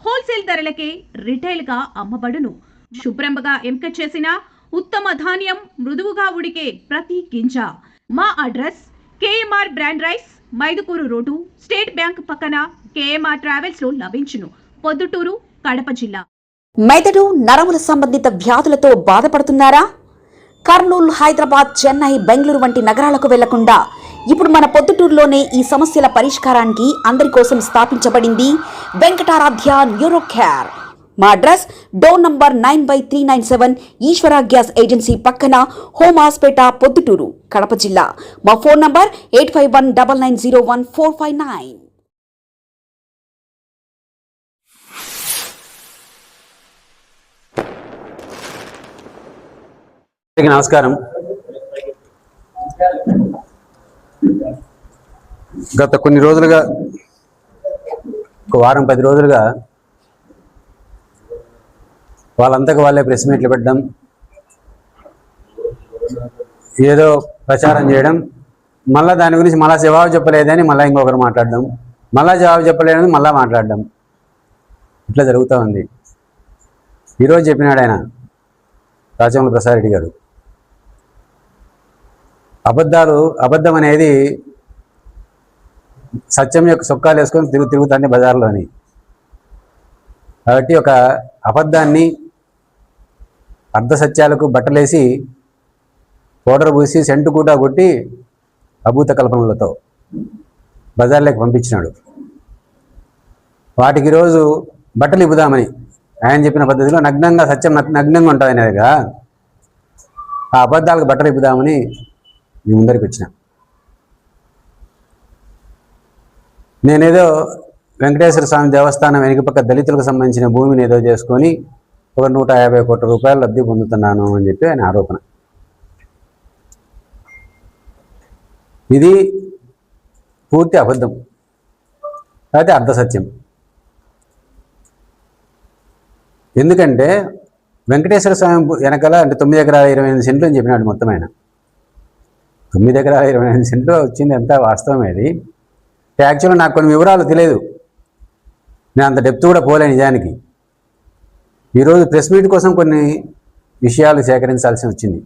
Wholesale ధరలకే retail గా అమ్మబడును. శుభ్రంగా ఎంపిక చేసిన ఉత్తమ ధాన్యం మృదువుగా ఉడికే ప్రతి గింజ. మా address KMR brand rice, Mydukur road, state bank పక్కన, కేఎంఆర్ ట్రావెల్స్ లో లభించును. పొద్దుటూరు, కడప జిల్లా. మెదడు నరముల సంబంధిత వ్యాధులతో బాధపడుతున్నారా? కర్నూలు, హైదరాబాద్, చెన్నై, బెంగళూరు వంటి నగరాలకు వెళ్లకుండా ఇప్పుడు మన పొద్దుటూరులోనే ఈ సమస్యల పరిష్కారానికి అందరి కోసం స్థాపించబడింది వెంకటారాధ్య న్యూరో కేర్. మా అడ్రస్ డోర్ నంబర్ 9/397 ఈశ్వర గ్యాస్ ఏజెన్సీ పక్కన, హోమాస్పేట, పొద్దుటూరు, కడప జిల్లా. మా ఫోన్ నంబర్ 8519901459. నమస్కారం. గత కొన్ని రోజులుగా, ఒక వారం 10 రోజులుగా వాళ్ళంతకు వాళ్ళే ప్రెస్ మీట్లు పెట్టడం, ఏదో ప్రచారం చేయడం, మళ్ళీ దాని గురించి మళ్ళీ జవాబు చెప్పలేదని మళ్ళీ ఇంకొకరు మాట్లాడడం, మళ్ళీ జవాబు చెప్పలేదని మళ్ళీ మాట్లాడడం, ఇట్లా జరుగుతూ ఉంది. ఈరోజు చెప్పినాడు ఆయన, రాచమల్లి ప్రసాద్ రెడ్డి గారు, అబద్ధం అనేది సత్యం యొక్క సొక్కాలు వేసుకొని తిరుగుతుంది బజార్లోని. కాబట్టి ఒక అబద్ధాన్ని అర్ధ సత్యాలకు బట్టలేసి పౌడర్ పూసి సెంటు కూట కొట్టి అభూత కల్పనలతో బజార్లోకి పంపించినాడు. వాటికి ఈరోజు బట్టలు ఇవ్వుదామని ఆయన చెప్పిన పద్ధతిలో నగ్నంగా, సత్యం నగ్నంగా ఉంటుంది అనేదిగా, ఆ అబద్ధాలకు బట్టలు ఇవ్వుదామని మీ ముందరికి వచ్చిన. నేనేదో వెంకటేశ్వర స్వామి దేవస్థానం వెనుకపక్క దళితులకు సంబంధించిన భూమిని ఏదో చేసుకొని ఒక 150 కోట్ల రూపాయలు లబ్ధి పొందుతున్నాను అని చెప్పి ఆయన ఆరోపణ. ఇది పూర్తి అబద్ధం, అయితే అర్ధసత్యం. ఎందుకంటే వెంకటేశ్వర స్వామి వెనకాల అంటే 9 ఎకరాల 28 సెంట్లు అని చెప్పినాడు మొత్తం ఆయన. 9 ఎకరాల 28 సెంట్లు వచ్చింది ఎంత వాస్తవం అది. యాక్చువల్గా నాకు కొన్ని వివరాలు తెలియదు, నేను అంత డెప్త్ కూడా పోలే నిజానికి. ఈరోజు ప్రెస్ మీట్ కోసం కొన్ని విషయాలు సేకరించాల్సి వచ్చింది.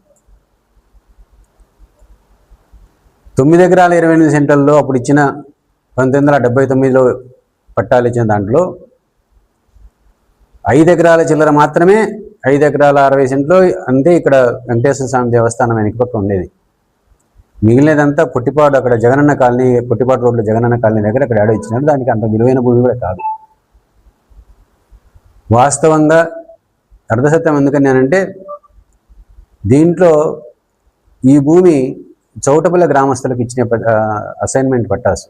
9 ఎకరాల 28 సెంట్లలో అప్పుడు ఇచ్చిన 1979లో పట్టాలు ఇచ్చిన దాంట్లో 5 ఎకరాల చిల్లర మాత్రమే, 5 ఎకరాల 60 సెంట్లు అంతే ఇక్కడ వెంకటేశ్వర స్వామి దేవస్థానం వెనకపక్క ఉండేది. మిగిలినదంతా పొట్టిపాడు, అక్కడ జగనన్న కాలనీ, పొట్టిపాడు రోడ్లో జగనన్న కాలనీ దగ్గర అక్కడ ఆడో ఇచ్చినాడు. దానికి అంత విలువైన భూమి కూడా కాదు. వాస్తవంగా అర్ధసత్యం ఎందుకని అంటే, దీంట్లో ఈ భూమి చౌటపల్లి గ్రామస్తులకు ఇచ్చిన అసైన్మెంట్ పట్టాసు.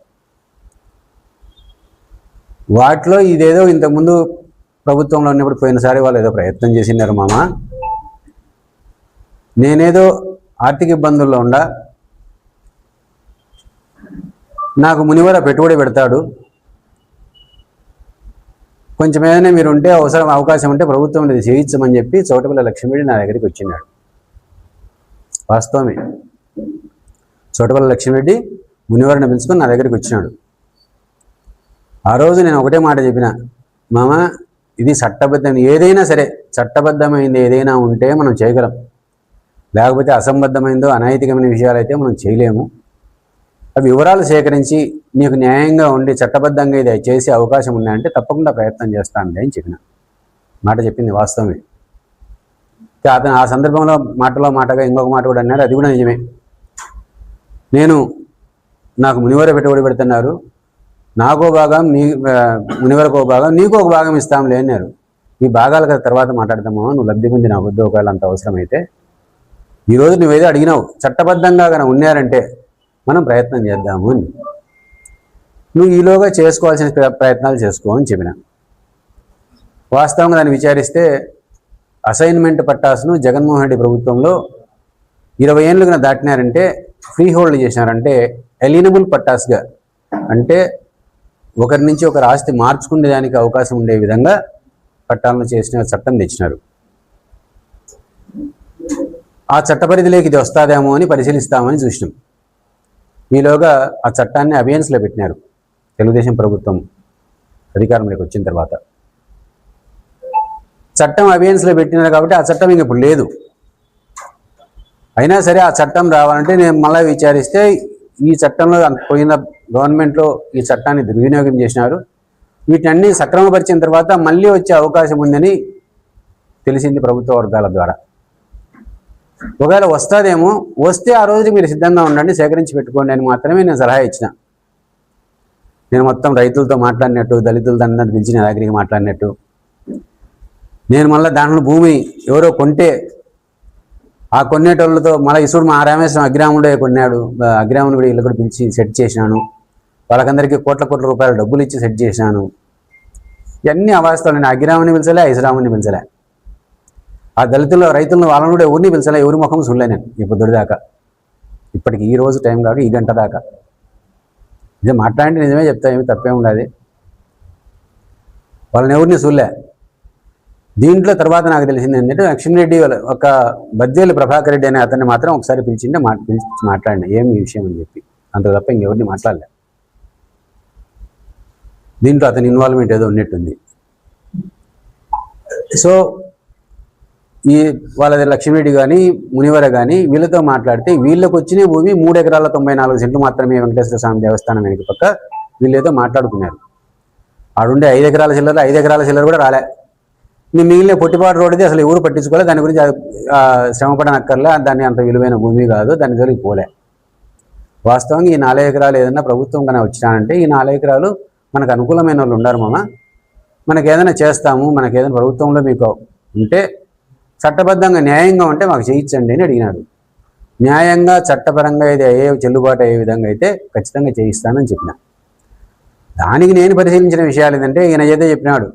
వాటిలో ఇదేదో ఇంతకుముందు ప్రభుత్వంలో ఉన్నప్పుడు పోయినసారి వాళ్ళు ఏదో ప్రయత్నం చేసినారు మామ, నేనేదో ఆర్థిక ఇబ్బందుల్లో ఉండా, నాకు మునివర పెట్టుబడి పెడతాడు, కొంచెం ఏదైనా మీరు ఉంటే అవకాశం ఉంటే ప్రభుత్వం ఇది చేయించమని చెప్పి చౌటపల్లి లక్ష్మీరెడ్డి నా దగ్గరికి వచ్చినాడు. వాస్తవమే, చౌటపల్లి లక్ష్మీరెడ్డి మునివరని పిలుచుకొని నా దగ్గరికి వచ్చినాడు. ఆ రోజు నేను ఒకటే మాట చెప్పిన, మామ ఇది చట్టబద్ధం, ఏదైనా సరే చట్టబద్ధమైంది ఏదైనా ఉంటే మనం చేయగలం, లేకపోతే అసంబద్ధమైందో అనైతికమైన విషయాలు అయితే మనం చేయలేము. అవి వివరాలు సేకరించి నీకు న్యాయంగా ఉండి చట్టబద్ధంగా ఇది చేసే అవకాశం ఉన్నాయంటే తప్పకుండా ప్రయత్నం చేస్తానులే అని చెప్పిన మాట చెప్పింది వాస్తవమే. అతను ఆ సందర్భంలో మాటలో మాటగా ఇంకొక మాట కూడా అన్నాడు, అది కూడా నిజమే. నాకు మునివర పెట్టుబడి పెడుతున్నారు, నాకో భాగం, మునివరకు ఒక భాగం, నీకు ఒక భాగం ఇస్తాంలే అన్నారు. ఈ భాగాల తర్వాత మాట్లాడతామో, నువ్వు లబ్ధి పొంది నా వద్ద ఒకవేళ అంత అవసరమైతే. ఈరోజు నువ్వేదో అడిగినావు, చట్టబద్ధంగా కనుక ఉన్నారంటే మనం ప్రయత్నం చేద్దాము అని. నువ్వు ఈలోగా చేసుకోవాల్సిన ప్రయత్నాలు చేసుకో అని చెప్పిన. వాస్తవంగా దాన్ని విచారిస్తే అసైన్మెంట్ పట్టాసును జగన్మోహన్ రెడ్డి ప్రభుత్వంలో 20 ఏళ్ళు దాటినారంటే ఫ్రీ హోల్డ్ చేసినారంటే ఎలినబుల్ పట్టాసుగా, అంటే ఒకరి నుంచి ఒకరు ఆస్తి మార్చుకునే దానికి అవకాశం ఉండే విధంగా పట్టాలను చేసిన చట్టం తెచ్చినారు. ఆ చట్ట పరిధిలోకి ఇది వస్తుందేమో అని పరిశీలిస్తామని చూసినాం. ఈలోగా ఆ చట్టాన్ని అబియన్స్లో పెట్టినారు తెలుగుదేశం ప్రభుత్వం అధికారంలోకి వచ్చిన తర్వాత. చట్టం అబియన్స్లో పెట్టినారు కాబట్టి ఆ చట్టం ఇంక ఇప్పుడు లేదు. అయినా సరే ఆ చట్టం రావాలంటే నేను మళ్ళీ విచారిస్తే ఈ చట్టంలో పోయిన గవర్నమెంట్లో ఈ చట్టాన్ని దుర్వినియోగం చేసినారు, వీటన్ని సక్రమపరిచిన తర్వాత మళ్ళీ వచ్చే అవకాశం ఉందని తెలిసింది ప్రభుత్వ వర్గాల ద్వారా. ఒకవేళ వస్తుందేమో, వస్తే ఆ రోజుకి మీరు సిద్ధంగా ఉండండి, సేకరించి పెట్టుకోండి అని మాత్రమే నేను సలహా ఇచ్చిన. నేను మొత్తం రైతులతో మాట్లాడినట్టు, దళితులతో అందరిని పిలిచి నా దగ్గరికి మాట్లాడినట్టు, నేను మళ్ళీ దాంట్లో భూమి ఎవరో కొంటే ఆ కొన్నేటోళ్ళతో మళ్ళీ ఇసుడు మా రామేశ్వరం అగ్రాముడే కొన్నాడు, అగ్రాముని కూడా వీళ్ళు కూడా పిలిచి సెట్ చేసినాను, వాళ్ళకందరికీ కోట్ల రూపాయలు డబ్బులు ఇచ్చి సెట్ చేసినాను. ఇవన్నీ అవాస్తవాలు. నేను అగ్రాముని పిలిచలే, ఇసురాముని పిలిచలే, ఆ దళితుల్లో రైతులను వాళ్ళని కూడా ఎవరిని పిలిచలే, ఎవరి ముఖం చూడలే నేను ఈ పొద్దుడి దాకా. ఇప్పటికి ఈ రోజు టైం కాదు, ఈ గంట దాకా ఇదే మాట్లాడి నిజమే చెప్తా, ఏమి తప్పే ఉండదు. వాళ్ళని ఎవరిని చూడలే. దీంట్లో తర్వాత నాకు తెలిసింది ఏంటంటే లక్ష్మీరెడ్డి ఒక బద్వేలు ప్రభాకర్ రెడ్డి అనే అతన్ని మాత్రం ఒకసారి పిలిచి మాట్లాడిన ఏమి ఈ విషయం అని చెప్పి, అంత తప్ప ఇంకెవరిని మాట్లాడలే. దీంట్లో అతని ఇన్వాల్వ్మెంట్ ఏదో ఉన్నట్టుంది. సో ఈ వాళ్ళది లక్ష్మీరెడ్డి కానీ మునివర కానీ వీళ్ళతో మాట్లాడితే వీళ్ళకి వచ్చిన భూమి 3 ఎకరాల 94 సెంట్లు మాత్రమే వెంకటేశ్వర స్వామి దేవస్థానం వెనక పక్క వీళ్ళేదో మాట్లాడుకున్నారు. ఆడుండే 5 ఎకరాల చిల్లర కూడా రాలే. నేను మిగిలిన పొట్టిపాటు రోడ్డుది అసలు ఎవరు పట్టించుకోలే, దాని గురించి శ్రమపడనక్కర్లే, దాన్ని అంత విలువైన భూమి కాదు, దాని జోలికి పోలే. వాస్తవంగా ఈ 4 ఎకరాలు ఏదైనా ప్రభుత్వం కన్నా వచ్చినానంటే ఈ 4 ఎకరాలు మనకు అనుకూలమైన వాళ్ళు ఉన్నారు మామ, మనకు ఏదైనా చేస్తాము, మనకు ఏదైనా ప్రభుత్వంలో మీకు ఉంటే చట్టబద్ధంగా న్యాయంగా ఉంటే మాకు చేయించండి అని అడిగినాడు. న్యాయంగా చట్టపరంగా ఇది చెల్లుబాటు అయ్యే విధంగా అయితే ఖచ్చితంగా చేయిస్తానని చెప్పిన. దానికి నేను పరిశీలించిన విషయాలు ఏంటంటే ఈయన ఏదో చెప్పినాడు,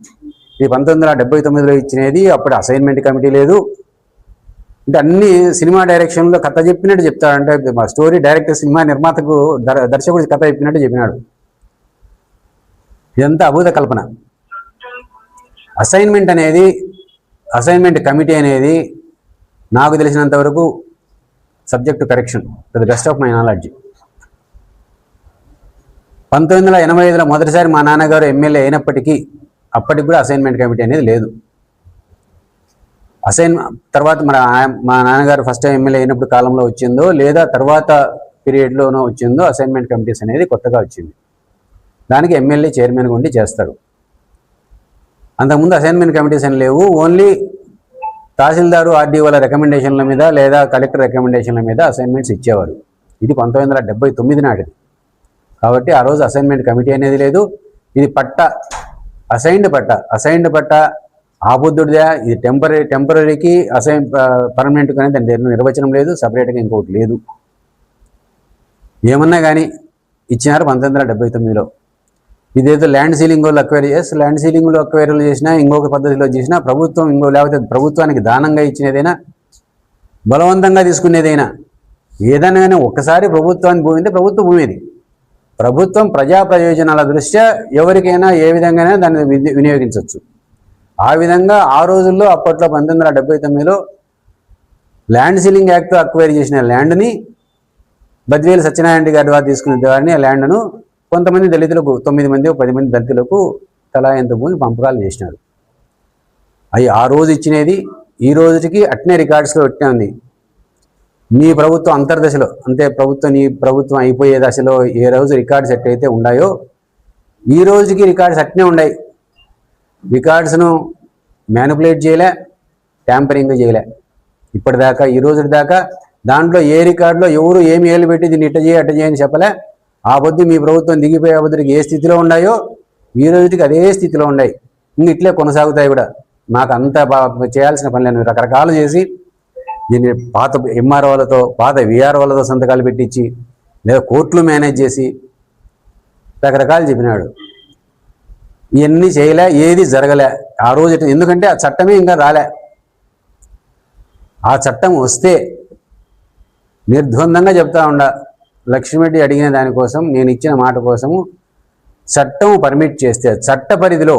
ఈ 1979లో ఇచ్చినది, అప్పుడు అసైన్మెంట్ కమిటీ లేదు అంటే అన్ని సినిమా డైరెక్షన్లో కథ చెప్పినట్టు చెప్తాడంటే, మా స్టోరీ డైరెక్టర్ సినిమా నిర్మాతకు దర్శకుడి కథ చెప్పినట్టు చెప్పినాడు. ఇదంతా అభూత కల్పన. అసైన్మెంట్ కమిటీ అనేది నాకు తెలిసినంత వరకు subject correction to the best of my knowledge. 1985లో మొదటిసారి మా నాన్నగారు ఎమ్మెల్యే అయినప్పటికీ అప్పటికి కూడా అసైన్మెంట్ కమిటీ అనేది లేదు. తర్వాత మా నాన్నగారు ఫస్ట్ టైం ఎమ్మెల్యే అయినప్పుడు కాలంలో వచ్చిందో లేదా తర్వాత పీరియడ్లోనో వచ్చిందో అసైన్మెంట్ కమిటీస్ అనేది కొత్తగా వచ్చింది. దానికి ఎమ్మెల్యే చైర్మన్గా ఉండి చేస్తారు. అంతకుముందు అసైన్మెంట్ కమిటీస్ అని లేవు. ఓన్లీ తహసీల్దారు ఆర్డీఓల రికమెండేషన్ల మీద లేదా కలెక్టర్ రికమెండేషన్ల మీద అసైన్మెంట్స్ ఇచ్చేవారు. ఇది 1979 నాటిది. కాబట్టి ఆ రోజు అసైన్మెంట్ కమిటీ అనేది లేదు. ఇది అసైన్డ్ పట్ట ఆబుద్ధుడిదా, ఇది టెంపరీకి పర్మనెంట్ కానీ దాని నిర్వచనం లేదు, సపరేట్గా ఇంకొకటి లేదు. ఏమన్నా కానీ ఇచ్చినారు 1979లో. ఇదేదో ల్యాండ్ సీలింగ్ వాళ్ళు ల్యాండ్ సీలింగ్లో అక్వైరీలు చేసినా, ఇంకొక పద్ధతిలో చేసినా, ప్రభుత్వం లేకపోతే ప్రభుత్వానికి దానంగా ఇచ్చినదైనా, బలవంతంగా తీసుకునేదైనా, ఏదైనా కానీ ఒక్కసారి ప్రభుత్వానికి భూమి అంటే ప్రభుత్వ భూమి ఇది. ప్రభుత్వం ప్రజా ప్రయోజనాల దృష్ట్యా ఎవరికైనా ఏ విధంగానే దాన్ని వినియోగించవచ్చు. ఆ విధంగా ఆ రోజుల్లో అప్పట్లో 1979లో ల్యాండ్ సీలింగ్ యాక్ట్ అక్వైరీ చేసిన ల్యాండ్ని బద్వేలు సత్యనారాయణ గారి ద్వారా తీసుకునే వారిని ఆ ల్యాండ్ను కొంతమంది దళితులకు 9 మంది 10 మంది దళితులకు తలా ఎంత భూమి పంపకాలు చేసినారు. అవి ఆ రోజు ఇచ్చినది ఈ రోజుకి అట్నే రికార్డ్స్లో పెట్టే ఉంది. మీ ప్రభుత్వం అంతర్దశలో అంటే నీ ప్రభుత్వం అయిపోయే దశలో ఏ రోజు రికార్డ్స్ ఎట్టయితే ఉన్నాయో ఈ రోజుకి రికార్డ్స్ అట్నే ఉన్నాయి. రికార్డ్స్ను మ్యానిపులేట్ చేయలే, ట్యాంపరింగ్ చేయలే. ఇప్పటిదాకా ఈ రోజు దాకా దాంట్లో ఏ రికార్డులో ఎవరు ఏమి ఏళ్ళు పెట్టి దీన్ని ఇట్ట చేయని చెప్పలే. ఆ పొద్దు మీ ప్రభుత్వం దిగిపోయే పొద్దుకి ఏ స్థితిలో ఉన్నాయో ఈ రోజుకి అదే స్థితిలో ఉన్నాయి. ఇంక ఇట్లే కొనసాగుతాయి కూడా. నాకు అంత చేయాల్సిన పని లేదు. రకరకాలు చేసి దీన్ని పాత ఎంఆర్ఓలతో పాత విఆర్ఓలతో సంతకాలు పెట్టించి లేదా కోర్టులు మేనేజ్ చేసి రకరకాలు చెప్పినాడు. ఇవన్నీ చేయలే, ఏది జరగలే ఆ రోజు. ఎందుకంటే ఆ చట్టమే ఇంకా రాలే. ఆ చట్టం వస్తే నిర్ద్వందంగా చెప్తా ఉండా, లక్ష్మీరెడ్డి అడిగిన దానికోసం నేను ఇచ్చిన మాట కోసము చట్టం పర్మిట్ చేస్తే చట్ట పరిధిలో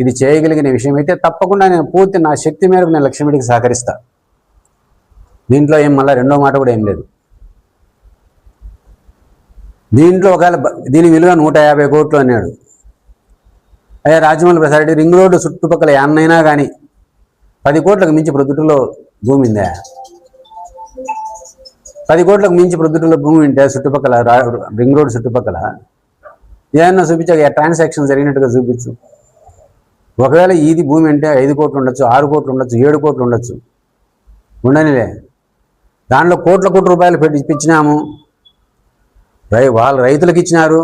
ఇది చేయగలిగిన విషయం అయితే తప్పకుండా నేను పూర్తి నా శక్తి మేరకు నేను లక్ష్మీరెడ్డికి సహకరిస్తా. దీంట్లో ఏం మళ్ళీ రెండో మాట కూడా ఏం లేదు. దీంట్లో ఒకవేళ దీని విలువ 150 కోట్లు అన్నాడు. అయ్యా రాజమౌళి ప్రసాద్ రెడ్డి రింగ్ రోడ్డు చుట్టుపక్కల యాన్నైనా కానీ 10 కోట్లకు మించి ప్రొద్దుటూరులో భూమి ఉందా? 10 కోట్లకు మించి ప్రొద్దుటూరులో భూమి ఉంటే చుట్టుపక్కల రింగ్ రోడ్ చుట్టుపక్కల ఏమన్నా చూపించాక ట్రాన్సాక్షన్ జరిగినట్టుగా చూపించు. ఒకవేళ ఇది భూమి అంటే 5 కోట్లు ఉండొచ్చు, 6 కోట్లు ఉండొచ్చు, 7 కోట్లు ఉండొచ్చు, ఉండనిలే. దాంట్లో కోట్ల రూపాయలు ఇప్పించినాము. వాళ్ళ రైతులకు ఇచ్చినారు,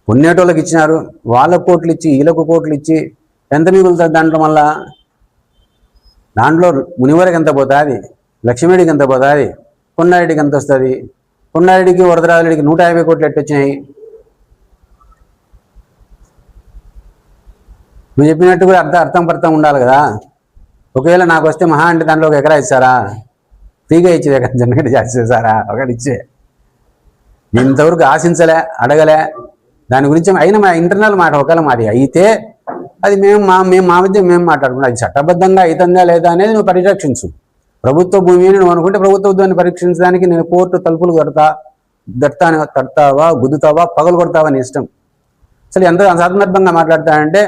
కొన్నేటోళ్ళకి ఇచ్చినారు, వాళ్ళకు కోట్లు ఇచ్చి వీళ్ళకు కోట్లు ఇచ్చి ఎంత మిగులుతుంది దాంట్లో? మళ్ళా దాంట్లో మునివరకు ఎంత పోతుంది, లక్ష్మీడికి ఎంత పోతుంది, కొండారెడ్డికి ఎంత వస్తుంది? కొండారెడ్డికి వరదరాజుడికి 150 కోట్లు ఎట్టొచ్చినాయి. నువ్వు చెప్పినట్టు కూడా అర్థం ఉండాలి కదా. ఒకవేళ నాకు వస్తే మహా అంటే దాంట్లో 1 ఎకరా ఇస్తారా? ఫ్రీగా ఇచ్చేది ఎక్కడ జనరేట్ చేసేసారా? ఒకటి ఇచ్చే. నేను ఇంతవరకు ఆశించలే, అడగలే దాని గురించి. అయినా మా ఇంటర్నల్ మాట ఒకవేళ మాది అయితే అది మేము మా మధ్య మేము మాట్లాడుకుంటాం. అది చట్టబద్ధంగా అవుతుందా లేదా అనేది నువ్వు పరిరక్షించు. ప్రభుత్వ భూమిని నువ్వు అనుకుంటే ప్రభుత్వ భూమిని పరీక్షించడానికి నేను కోర్టు తలుపులు తడతావా, గుద్దుతావా, పగలు కొడతావా నీ ఇష్టం. అసలు ఎంత సందర్భంగా మాట్లాడతానంటే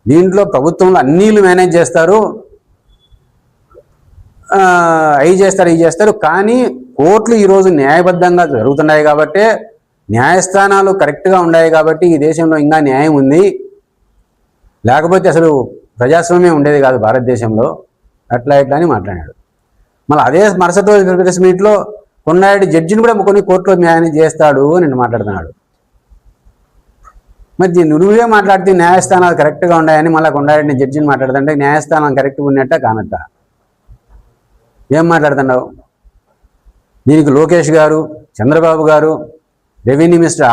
దీంట్లో ప్రభుత్వంలో అన్నీళ్ళు మేనేజ్ చేస్తారు, అవి చేస్తారు, కానీ కోర్టులు ఈరోజు న్యాయబద్ధంగా జరుగుతున్నాయి కాబట్టి, న్యాయస్థానాలు కరెక్ట్గా ఉన్నాయి కాబట్టి ఈ దేశంలో ఇంకా న్యాయం ఉంది. లేకపోతే అసలు ప్రజాస్వామ్యం ఉండేది కాదు భారతదేశంలో. అట్లా అని మాట్లాడాడు. మళ్ళీ అదే మరుసటి రోజు ప్రెస్ మీట్లో కొండారెడ్డి జడ్జిని కూడా కొన్ని కోర్టులో న్యాయం చేస్తాడు అని మాట్లాడుతున్నాడు. మరి నువ్వే మాట్లాడితే న్యాయస్థానాలు కరెక్ట్గా ఉన్నాయని మళ్ళీ కొండారెడ్డిని జడ్జిని మాట్లాడుతుంటే న్యాయస్థానం కరెక్ట్గా ఉన్నట్ట కానట్ట? ఏం మాట్లాడుతున్నావు? దీనికి లోకేష్ గారు, చంద్రబాబు గారు, రెవెన్యూ మినిస్టర్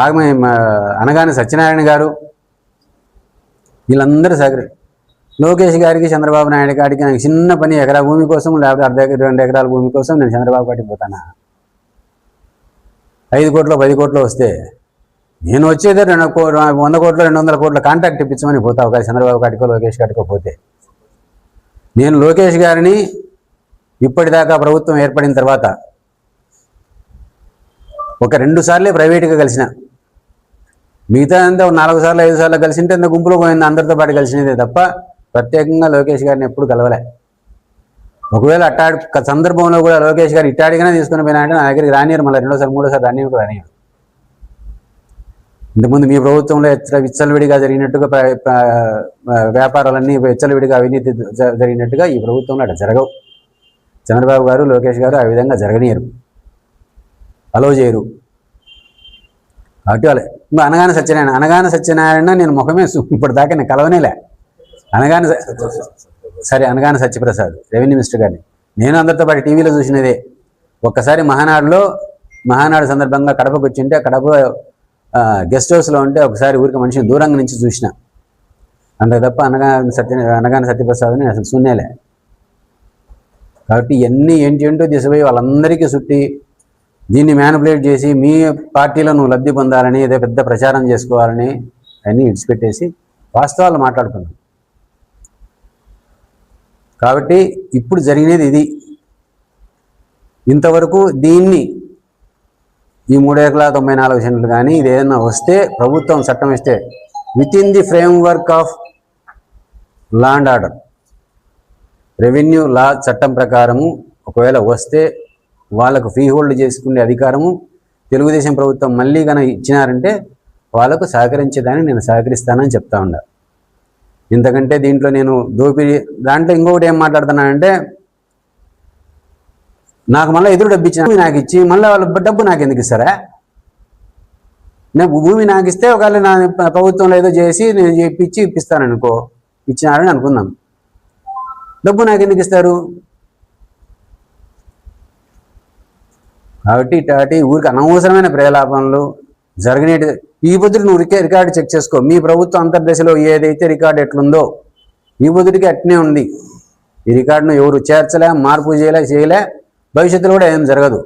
అనగానే సత్యనారాయణ గారు వీళ్ళందరూ సగరి. లోకేష్ గారికి చంద్రబాబు నాయుడు గారికి నాకు చిన్న పని ఎకరా భూమి కోసం లేకపోతే 2 ఎకరాల భూమి కోసం నేను చంద్రబాబు గారికి పోతానా? 5 కోట్లు 10 కోట్లు వస్తే నేను వచ్చేదే 100 కోట్లు 200 కోట్ల కాంట్రాక్ట్ ఇప్పించమని పోతావు కదా చంద్రబాబు గారికో లోకేష్ గారికో పోతే. నేను లోకేష్ గారిని ఇప్పటిదాకా ప్రభుత్వం ఏర్పడిన తర్వాత ఒక 2 సార్లే ప్రైవేట్గా కలిసిన, మిగతా అంతా 4 సార్లు 5 సార్లు కలిసింటే అంత గుంపులో పోయింది, అందరితో పాటు కలిసినదే తప్ప ప్రత్యేకంగా లోకేష్ గారిని ఎప్పుడు కలవలే. ఒకవేళ సందర్భంలో కూడా లోకేష్ గారు ఇట్టాడిగానే తీసుకుని పోయినా అంటే నా దగ్గరికి రానియరు, మళ్ళీ 2వ సారి 3వ సారి రానియరు. ఇంతకుముందు మీ ప్రభుత్వంలో విచ్చలవిడిగా జరిగినట్టుగా వ్యాపారాలన్నీ విచ్చలవిడిగా అవినీతి జరిగినట్టుగా ఈ ప్రభుత్వంలో అట్లా జరగవు. చంద్రబాబు గారు లోకేష్ గారు ఆ విధంగా జరగనీయరు, అలో చేయరు. కాబట్టి వాళ్ళే. అనగానే సత్యనారాయణ నేను ముఖమే ఇప్పటిదాకా నేను కలవనేలే. అనగానే సత్యప్రసాద్ రెవెన్యూ మినిస్టర్ గారిని నేను అందరితో పాటు టీవీలో చూసినదే. ఒక్కసారి మహానాడు సందర్భంగా కడపకు వచ్చింటే కడప గెస్ట్ హౌస్లో ఉంటే ఒకసారి ఊరికి మనిషిని దూరంగా నుంచి చూసిన, అంతే తప్ప అనగానే సత్యప్రసాద్ని నేను అసలు చూడలే. కాబట్టి ఇవన్నీ ఏంటో తీసుకుపోయి వాళ్ళందరికీ చుట్టి దీన్ని మ్యానిపులేట్ చేసి మీ పార్టీలో నువ్వు లబ్ధి పొందాలని ఏదో పెద్ద ప్రచారం చేసుకోవాలని అన్నీ ఇడిచిపెట్టేసి వాస్తవాలు మాట్లాడుకున్నాం. కాబట్టి ఇప్పుడు జరిగినది ఇది. ఇంతవరకు దీన్ని ఈ 3,94 సెంట్లు కానీ ఇది ఏదైనా వస్తే ప్రభుత్వం చట్టం ఇస్తే within the framework of law and order revenue law చట్టం ప్రకారము ఒకవేళ వస్తే వాళ్ళకు ఫ్రీ హోల్డ్ చేసుకునే అధికారము తెలుగుదేశం ప్రభుత్వం మళ్ళీ కనుక ఇచ్చినారంటే వాళ్ళకు సహకరించేదాన్ని నేను సహకరిస్తానని చెప్తా ఉన్నా. ఇంతకంటే దీంట్లో నేను దాంట్లో ఇంకొకటి ఏం మాట్లాడుతున్నానంటే నాకు మళ్ళీ ఎదురు డబ్బు ఇచ్చిన నాకు ఇచ్చి మళ్ళీ వాళ్ళ డబ్బు నాకు ఎందుకు ఇస్తారా? నేను భూమి నాకు ఇస్తే ఒకవేళ నా ప్రభుత్వంలో ఏదో చేసి నేను ఇప్పిస్తాననుకో, ఇచ్చినారని అనుకుందాం, డబ్బు నాకు ఎందుకు ఇస్తారు? కాబట్టి ఇటు ఊరికి అనవసరమైన ప్రలాపనలు జరగనేటి. ఈ పొద్దుటి నువ్వు రికార్డు చెక్ చేసుకో. మీ ప్రభుత్వం అంతర్దశలో ఏదైతే రికార్డు ఎట్లుందో ఈ పొద్దుటికి అట్నే ఉంది. ఈ రికార్డును ఎవరు చేర్చలే, మార్పు చేయలే, భవిష్యత్తులో కూడా ఏం జరగదు.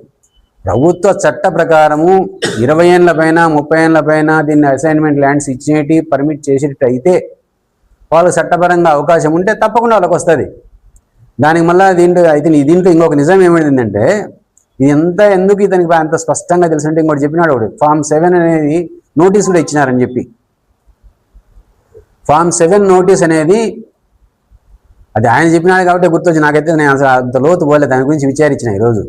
ప్రభుత్వ చట్ట ప్రకారము 20 ఏళ్ల పైన 30 ఏళ్ల పైన దీన్ని అసైన్మెంట్ ల్యాండ్స్ ఇచ్చినట్టు పర్మిట్ చేసేటట్టు అయితే వాళ్ళకి చట్టపరంగా అవకాశం ఉంటే తప్పకుండా వాళ్ళకి వస్తుంది. దానికి మళ్ళీ దీంట్లో ఇంకొక నిజం ఏమైందంటే ఇది ఎందుకు ఇతనికి అంత స్పష్టంగా తెలుసుంటే ఇంకోటి చెప్పినాడు ఒకటి, ఫామ్ 7 అనేది నోటీస్ కూడా ఇచ్చినారని చెప్పి. ఫామ్ 7 నోటీస్ అనేది అది ఆయన చెప్పినాడు కాబట్టి గుర్తొచ్చి, నాకైతే నేను అసలు అంత లోతు పోలేదు, దాని గురించి విచారించిన ఈరోజు.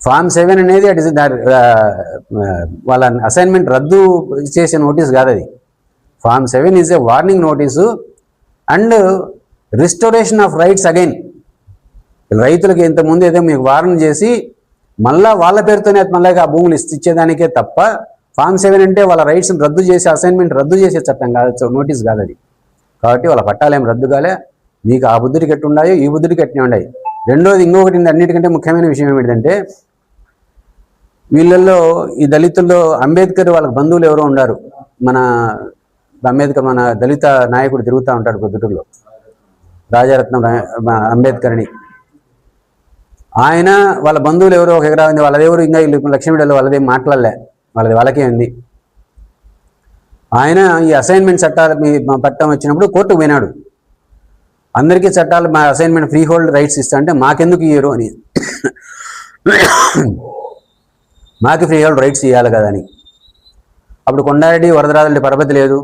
ఫామ్ 7 అనేది అట్ ఇస్ వాళ్ళ అసైన్మెంట్ రద్దు చేసే నోటీస్ కాదు అది. Form 7 is a warning notice and restoration of rights again. రైతులకు ఇంతకుముందు ఏదో మీకు వార్న్ చేసి మళ్ళా వాళ్ళ పేరుతోనే మళ్ళీ ఆ భూములు ఇచ్చేదానికే తప్ప, ఫామ్ 7 అంటే వాళ్ళ రైట్స్ని రద్దు చేసి అసైన్మెంట్ రద్దు చేసే చట్టం కాదు, నోటీస్ కాదు అది. కాబట్టి వాళ్ళ పట్టాలు ఏం రద్దు కాలే. మీకు ఆ బుద్ధుడికి ఎట్టు ఉన్నాయో ఈ బుద్ధుడికి ఎట్నే ఉన్నాయి. రెండోది, ఇంకొకటి అన్నిటికంటే ముఖ్యమైన విషయం ఏమిటంటే, వీళ్ళల్లో ఈ దళితుల్లో అంబేద్కర్ వాళ్ళ బంధువులు ఎవరో ఉన్నారు. మన అంబేద్కర్ మన దళిత నాయకుడు తిరుగుతూ ఉంటాడు పొద్దుటూరులో, రాజారత్నం అంబేద్కర్ అని. ఆయన వాళ్ళ బంధువులు ఎవరో ఒక ఎకరా ఉంది, వాళ్ళదెవరు ఇంకా లక్ష్మీడలో వాళ్ళదేం మాట్లాడలే, వాళ్ళకే ఉంది. ఆయన ఈ అసైన్మెంట్ చట్టాలు పట్టం వచ్చినప్పుడు కోర్టుకు పోయినాడు. అందరికీ చట్టాలు మా అసైన్మెంట్ ఫ్రీ హోల్డ్ రైట్స్ ఇస్తా అంటే మాకెందుకు ఇయ్యరు అని, మాకు ఫ్రీ హోల్డ్ రైట్స్ ఇవ్వాలి కదా అని. అప్పుడు కొండారెడ్డి వరదరాజరెడ్డి పరపతి లేదు,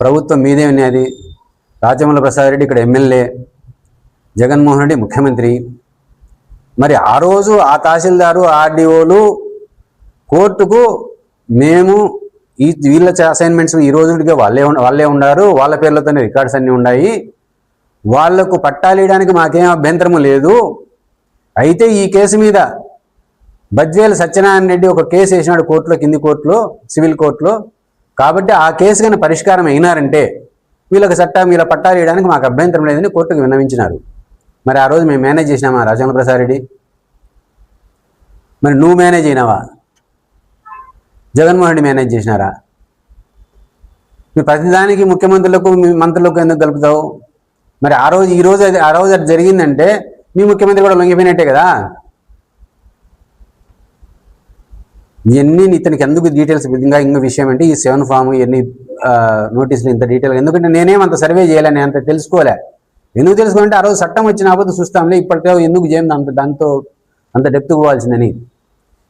ప్రభుత్వం మీదే ఉన్నది. రాచమల్ల ప్రసాద్ రెడ్డి ఇక్కడ ఎమ్మెల్యే, జగన్మోహన్ రెడ్డి ముఖ్యమంత్రి. మరి ఆ రోజు ఆ తహసీల్దారు ఆర్డీఓలు కోర్టుకు మేము వీళ్ళ అసైన్మెంట్స్ ఈ రోజుకి వాళ్ళే ఉన్నారు, వాళ్ళ పేర్లతోనే రికార్డ్స్ అన్నీ ఉన్నాయి, వాళ్లకు పట్టాలు ఇవ్వడానికి మాకేం అభ్యంతరము లేదు. అయితే ఈ కేసు మీద బద్వేలు సత్యనారాయణ రెడ్డి ఒక కేసు వేసినాడు కోర్టులో, కింది కోర్టులో, సివిల్ కోర్టులో. కాబట్టి ఆ కేసు కన్నా పరిష్కారం అయినారంటే వీళ్ళ పట్టాలు ఇవ్వడానికి మాకు అభ్యంతరం లేదని కోర్టుకు విన్నవించినారు. మరి ఆ రోజు మేము మేనేజ్ చేసినామా రాజేంద్ర ప్రసాద్ రెడ్డి? మరి నువ్వు మేనేజ్ అయినావా? జగన్మోహన్ రెడ్డి మేనేజ్ చేసినారా? మీ ప్రతిదానికి ముఖ్యమంత్రులకు మీ మంత్రులకు ఎందుకు కలుపుతావు? మరి ఆ రోజు అది జరిగిందంటే మీ ముఖ్యమంత్రి కూడా లొంగిపోయినట్టే కదా. ఇవన్నీ ఇతనికి ఎందుకు డీటెయిల్స్ ఇంకో విషయం అంటే, ఈ 7 ఫామ్ ఇవన్నీ నోటీసులు ఇంత డీటెయిల్, ఎందుకంటే నేనేమంత సర్వే చేయలే, నేను అంత తెలుసుకోలే. ఎందుకు తెలుసుకోవాలంటే ఆ రోజు చట్టం వచ్చిన ఆపద చూస్తాంలే, ఇప్పటికే ఎందుకు చేయండి దాంతో అంత డెప్త్కు పోవాల్సిందని.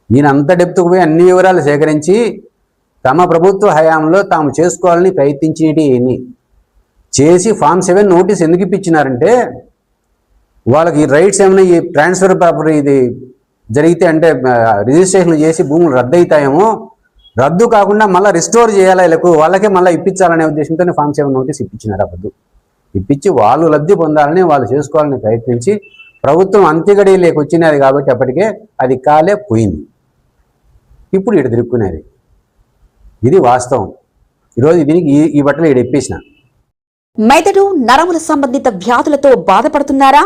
ఈయన అంత డెప్త్కు పోయి అన్ని వివరాలు సేకరించి తమ ప్రభుత్వ హయాంలో తాము చేసుకోవాలని ప్రయత్నించేటి చేసి ఫామ్ 7 నోటీస్ ఎందుకు ఇప్పించినారంటే, వాళ్ళకి రైట్స్ ఏమైనా ఈ ట్రాన్స్ఫర్ ప్రాపర్టీ ఇది జరిగితే అంటే రిజిస్ట్రేషన్లు చేసి భూములు రద్దు అవుతాయేమో, రద్దు కాకుండా మళ్ళీ రిస్టోర్ చేయాలి వాళ్ళకే మళ్ళీ ఇప్పించాలనే ఉద్దేశంతో ఫామ్ 7 నోటీస్ ఇప్పించినారు. అబద్ధం ఇప్పించి వాళ్ళు లబ్ధి పొందాలని వాళ్ళు చేసుకోవాలని ప్రయత్నించి ప్రభుత్వం అంత్యగడి లేకొచ్చినది కాబట్టి అప్పటికే అది కాలే పోయింది. ఇప్పుడు ఇటు తిరుక్కునేది. ఇది వాస్తవం. ఈరోజు దీనికి ఈ బట్టలు ఈడ ఇప్పేసిన. మెదడు నరముల సంబంధిత వ్యాధులతో బాధపడుతున్నారా?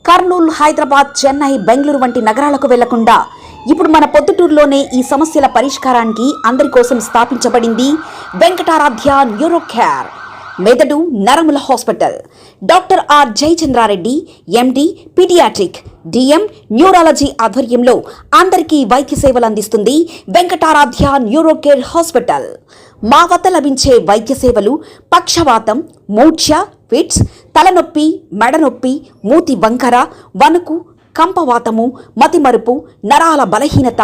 కర్నూలు, హైదరాబాద్, చెన్నై, బెంగళూరు వంటి నగరాలకు వెళ్లకుండా ఇప్పుడు మన పొద్దుటూరులోనే ఈ సమస్యల పరిష్కారానికి అందరి కోసం స్థాపించబడింది వెంకటారాధ్య న్యూరో కేర్, మెదడు నరముల hospital. Doctor R Jayachandra Reddy, MD, paediatric, DM, neurology ఆధ్వర్యంలో అందరికీ వైద్య సేవలు అందిస్తుంది వెంకటారాధ్య న్యూరో కేర్ హాస్పిటల్. మా వద్ద లభించే వైద్య సేవలు పక్షవాతం, మూర్ఛ, ఫిట్స్, తలనొప్పి, మెడనొప్పి, మూతి వంకర, వణుకు, కంపవాతము, మతిమరుపు, నరాల బలహీనత,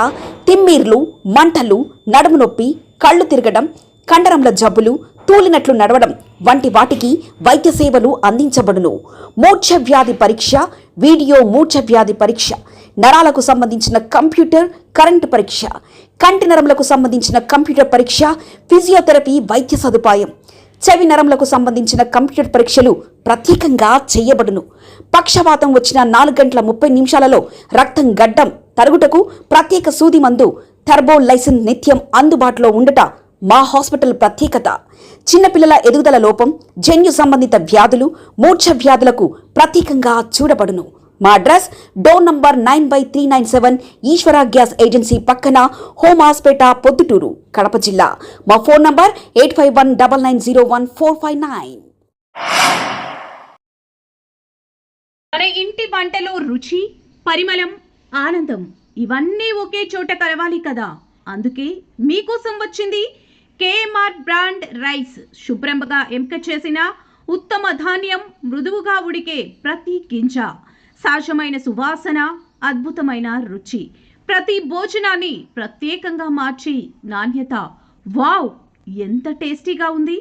తిమ్మిర్లు, మంటలు, నడుము నొప్పి, కళ్ళు తిరగడం, కండరంల జబ్బులు, తూలినట్లు నడవడం వంటి వాటికి వైద్య సేవలు అందించబడును. మూర్ఛ వ్యాధి పరీక్ష, వీడియో మూర్ఛ వ్యాధి పరీక్ష, నరాలకు సంబంధించిన కంప్యూటర్ కరెంటు పరీక్ష, కంటి నరములకు సంబంధించిన కంప్యూటర్ పరీక్ష, ఫిజియోథెరపీ వైద్య సదుపాయం, చెవి నరములకు సంబంధించిన కంప్యూటర్ పరీక్షలు ప్రత్యేకంగా చేయబడును. పక్షవాతం వచ్చిన 4 గంటల 30 నిమిషాలలో రక్తం గడ్డం తరుగుటకు ప్రత్యేక సూది మందు థర్బోలైసిన్ నిత్యం అందుబాటులో ఉండుట మా హాస్పిటల్ ప్రత్యేకత. చిన్నపిల్లల ఎదుగుదల లోపం, జన్యు సంబంధిత వ్యాధులు, మూర్ఛ వ్యాధులకు ప్రత్యేకంగా చూడబడును. మా అడ్రస్ డోర్ నంబర్ 9/397 ఈశ్వర గ్యాస్ ఏజెన్సీ పక్కన, హోమాస్పేట, పొద్దుటూరు, కడప జిల్లా. మా ఫోన్ నంబర్ 8519901459. మన ఇంటి వంటలో రుచి, పరిమళం, ఆనందం ఇవన్నీ ఒకే చోట కలవాలి కదా. అందుకే మీకోసం వచ్చింది కేఎంఆర్ బ్రాండ్ రైస్. శుభ్రంగా ఎంపిక చేసిన ఉత్తమ ధాన్యం, మృదువుగా ఉడికే ప్రతి గింజ, సహజమైన సువాసన, అద్భుతమైన రుచి, ప్రతి భోజనాన్ని ప్రత్యేకంగా మార్చి నాణ్యత. వావ్, ఎంత టేస్టీగా ఉంది!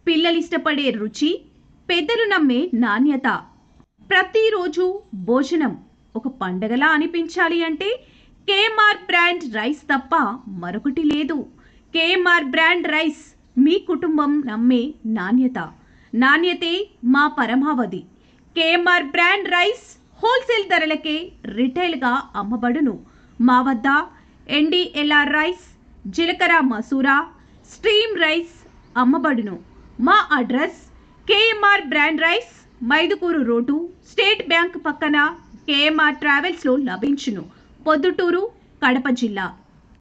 పిల్లలు ఇష్టపడే రుచి, పెద్దలు నమ్మే నాణ్యత. ప్రతిరోజు భోజనం ఒక పండగలా అనిపించాలి అంటే కేఎంఆర్ బ్రాండ్ రైస్ తప్ప మరొకటి లేదు. కేఎంఆర్ బ్రాండ్ రైస్ మీ కుటుంబం నమ్మే నాణ్యత. నాణ్యతే మా పరమావధి. కేఎంఆర్ బ్రాండ్ రైస్ హోల్సేల్ ధరలకే రిటైల్గా అమ్మబడును. మా వద్ద ఎన్డీఎల్ఆర్ రైస్, జీలకర్ర మసూరా, స్ట్రీమ్ రైస్ అమ్మబడును. మా address KMR brand rice, Mydukur road, state bank పక్కన, కేఎంఆర్ ట్రావెల్స్లో లభించును. పొద్దుటూరు, కడప జిల్లా.